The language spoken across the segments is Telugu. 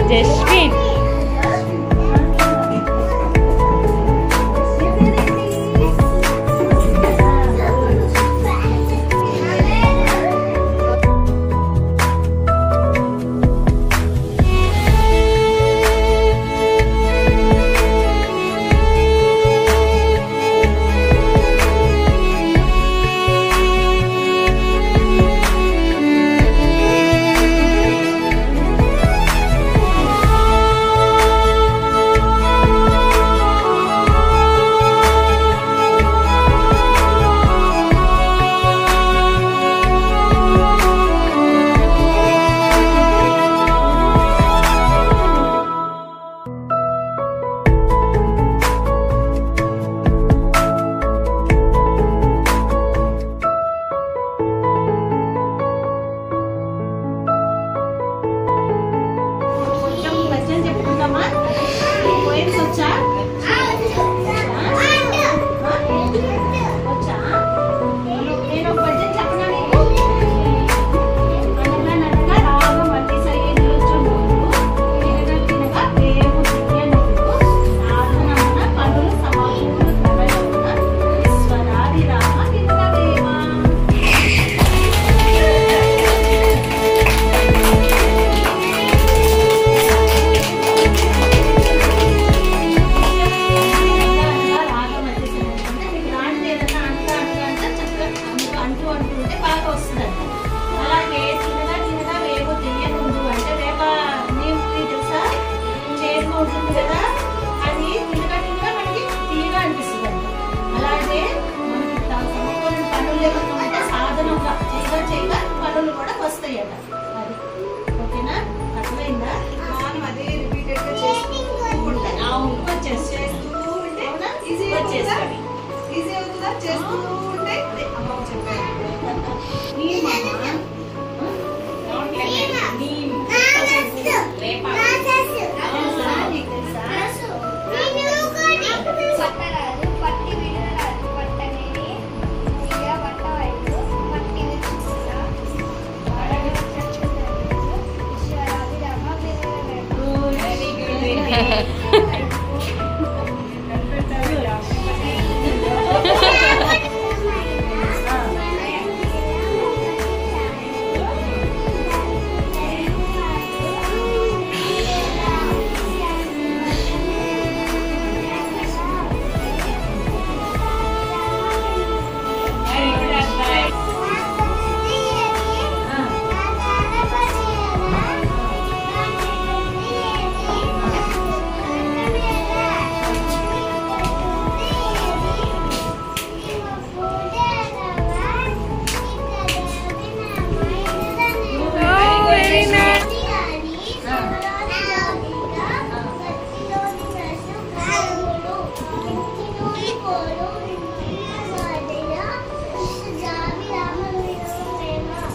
Jaswin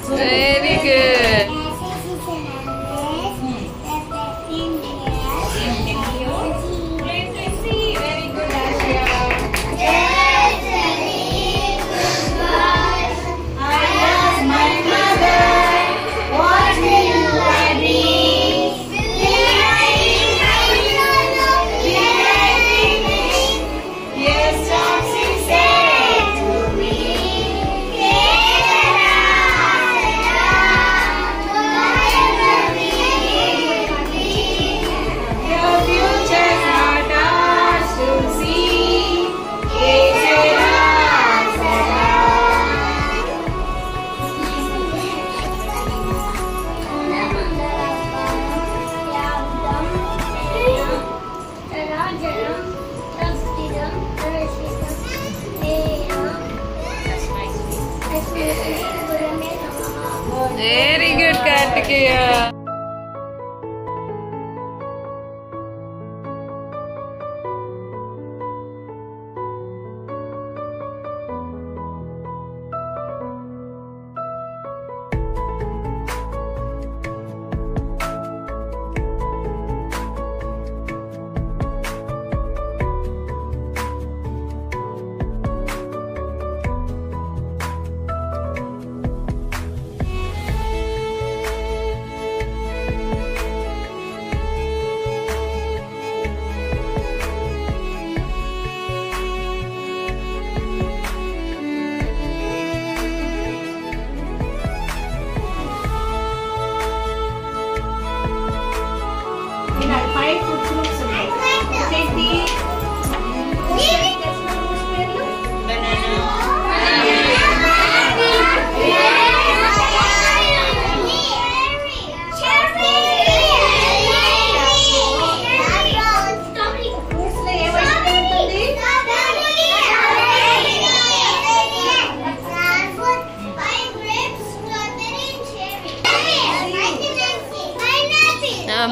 Very good. Very good, Kartikeya.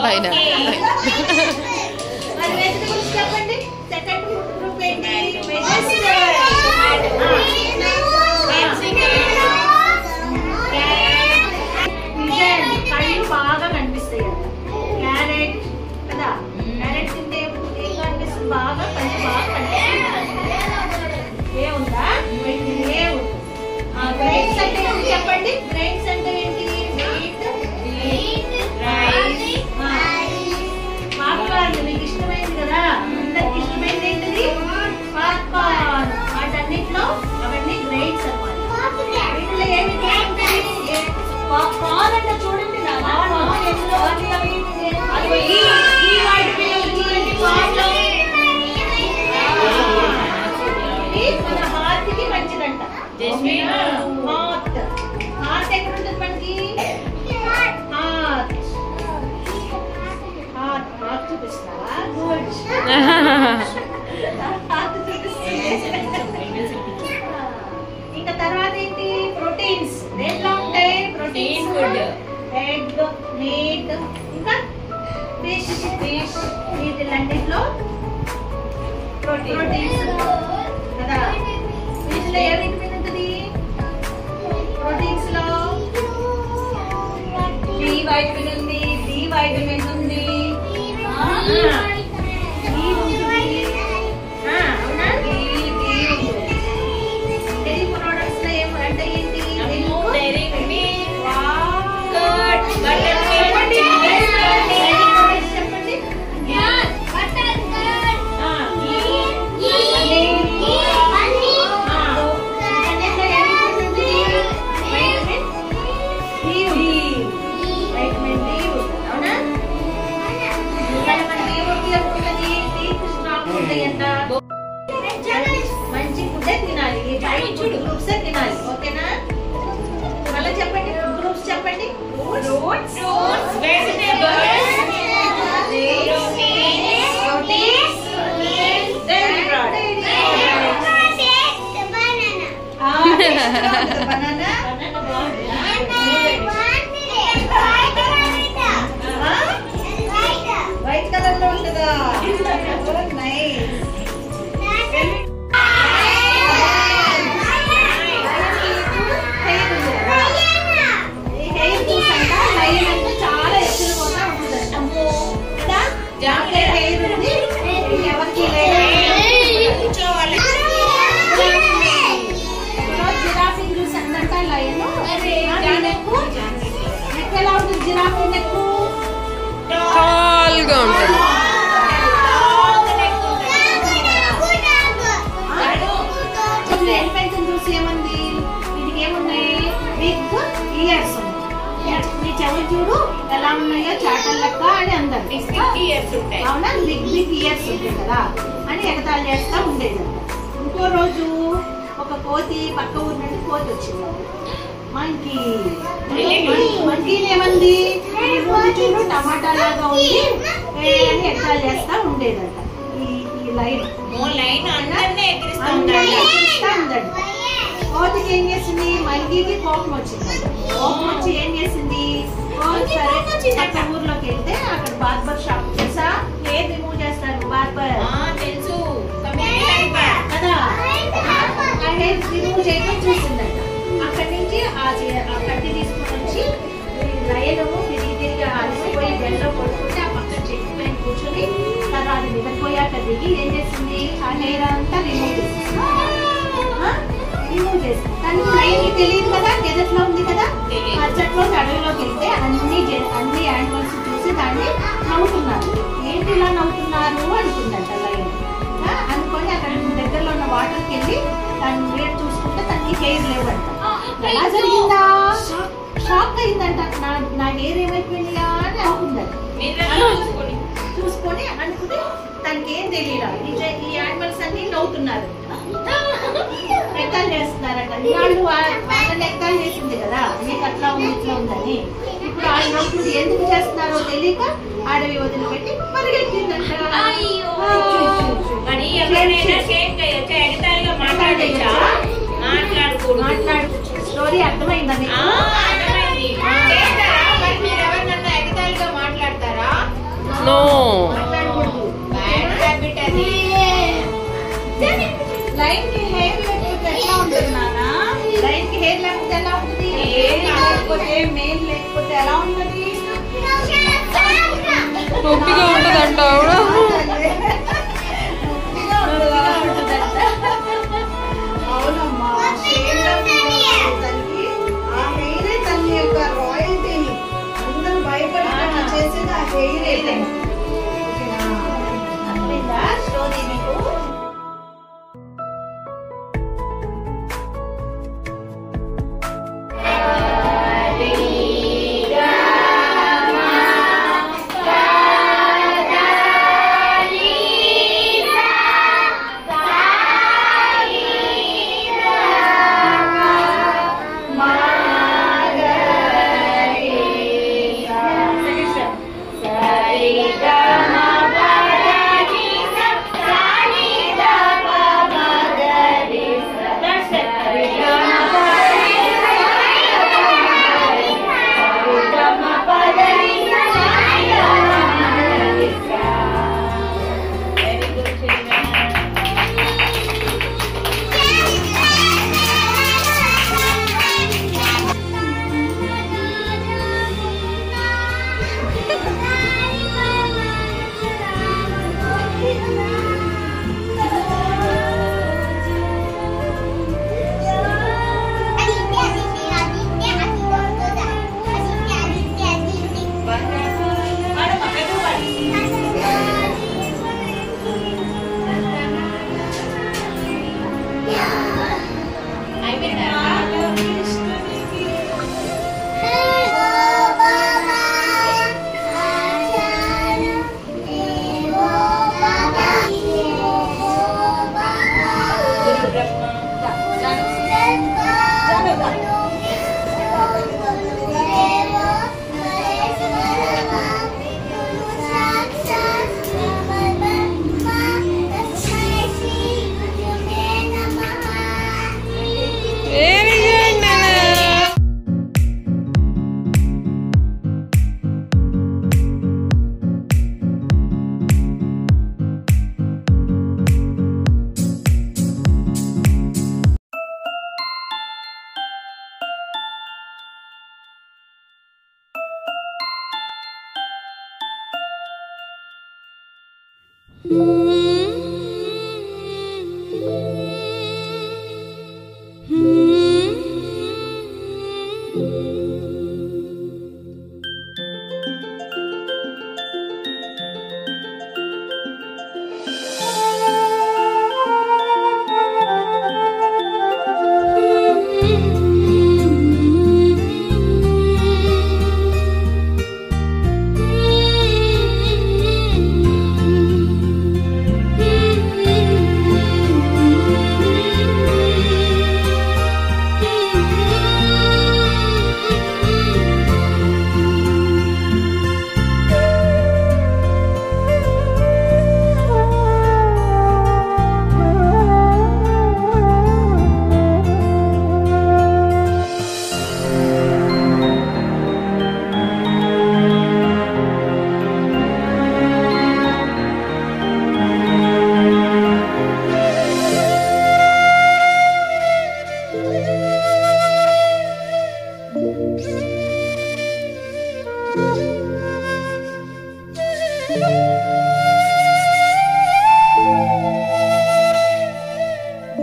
పైన చెప్పండి. సెకండ్ గ్రూప్ ఏంటి? కళ్ళు బాగా కనిపిస్తాయి క్యారెట్ కదా. క్యారెట్ తింటే ఏం కనిపిస్తుంది? బాగా కళ్ళు బాగా కనిపిస్తుంది. ఏముందా? గ్రైన్స్ అంటే ఏంటి చెప్పండి. గ్రైన్స్ అంటే ఏంటి? పాప్కార్న్ మీకు ఇష్టమైంది కదా, అందరికి ఇష్టమైంది ఏంటిది? పాప్కార్న్. వాటన్నిటిలో అవన్నీ గ్రైన్స్ అన్నమాట. వీటిలో ఏమి పాప్కార్న్ అంటే చూడండి మన హార్ట్కి మంచిదంట. హార్ట్ ఎక్కడ ఉంటుంది మనకి? హార్ట్ చూపిస్తావా? గుడ్. ఇంకా తర్వాత ఏంటి? ప్రోటీన్స్. దేంట్లో ఉంటాయి ప్రోటీన్స్? ఎగ్, మీట్, ఇంకా ఫిష్. వీటిలన్నిటిలో ప్రోటీన్స్ కదా. వీటిలో ఏ విటమిన్ ఉంటుంది? ప్రోటీన్స్ లో బి వైటమిన్ ఉంది, డి వైటమిన్ ఉంది, మంచి ఫుడ్ తినాలి. గ్రూప్స్ తినాలి. ఓకేనా? మళ్ళీ చెప్పండి. గ్రూప్స్ చెప్పండి. Fruits, vegetables, proteins, dairy products. Banana. White colour లో ఉంటుందా? నైస్. చాలా ఎత్తులుగా ఉంటుందంట కదా. జాగ్రత్త హెయిర్ ఉంది. ఎవరికి జిరాఫీ జ్యూస్ అందంట. లైన్ నెక్ ఎలా ఉంటుంది? జిరాఫీ నెక్ టాల్గా ఉంటుంది. ఎలిఫెంట్ చూసి ఏమంది? వీటికి ఏమున్నాయి? బిగ్ ఇయర్స్ ఉన్నాయి. మీ చెవులు చూడు ఎలా ఉన్నాయో చాటల్ లెక్క అని అందరు. అవునా? బిగ్ బిగ్ ఇయర్స్ ఉంటాయి కదా అని ఎగతాళి చేస్తా ఉండేదంట. ఇంకో రోజు ఒక కోతి పక్క ఊరి నుండి కోతి వచ్చింది. మంకీ ఏమంది? చూడు టమాటా లాగా ఉంది అని ఎగతాళి చేస్తా ఉండేదంట. ఈ లైన్ ఉందంట. కోతికి ఏం చేసింది? మంకీకి కోపం వచ్చింది. కోపం వచ్చి ఏం చేసింది? సరే ఊర్లోకి వెళ్తే అక్కడ బార్బర్ షాప్ తెలుసా? హెయిర్ రిమూవ్ చేస్తారు బార్బర్ తెలుసు కదా. ఆ హెయిర్ రిమూవ్ చేయడం చూసిందంట. అక్కడి నుంచి ఆ కత్తి తీసుకుని వచ్చి లయను తిరిగి అలసిపోయి బెల్లం కొడుకుంటే ఆ పక్కన చెట్టు పైన కూర్చొని తర్వాత నిద్రపోయాక దిగి ఏం చేసింది? ఆ హెయిర్ అంతా రిమూవ్ చేసింది. తనకి లైన్ తెలియదు కదా, డెజర్ట్లో ఉంది కదా. మచ్చట్లో అడవిలోకి వెళ్తే అన్ని యానిమల్స్ చూసి దాన్ని నవ్వుతున్నారు. ఏంటి ఇలా నవ్వుతున్నారు అనుకుందంట లైన్. అనుకొని అక్కడ దగ్గరలో ఉన్న వాటర్కి వెళ్ళి దాన్ని వేడి చూసుకుంటే తనకి హెయిర్ లేవంట. ఎలా జరిగిందా? షాక్ అయిందంట. నా హెయిర్ ఏమైపోయిందా అని అనుకుందంట. చూసుకొని అనుకుని తనకి ఏం తెలియదు. ఈ యానిమల్స్ అన్ని నవ్వుతున్నారు, ఎక్కలు చేస్తున్నారట. వాళ్ళు వాళ్ళని ఎక్కలు చేసింది కదా, మీకు అట్లా ఉంది ఇట్లా ఉందని. ఇప్పుడు వాళ్ళు నవ్వుతుంది ఎందుకు చేస్తున్నారో తెలియక అడవి వదిలిపెట్టి పరిగెత్తిందంట. స్టోరీ అర్థమైందని మాట్లాడతారా? మెయిన్ లేకపోతే ఎలా ఉంటది? నొప్పిగా ఉంటదంట అవునమ్మా, ఆ హెయిరే తల్లి యొక్క రాయల్టీని అందరూ భయపడకుండా చేసేది ఆ హెయిరే. అర్థమైందా స్టోరీ మీకు?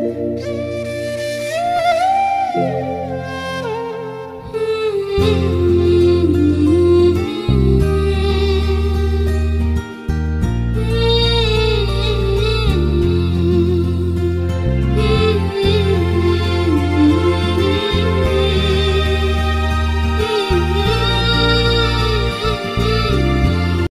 Thank you.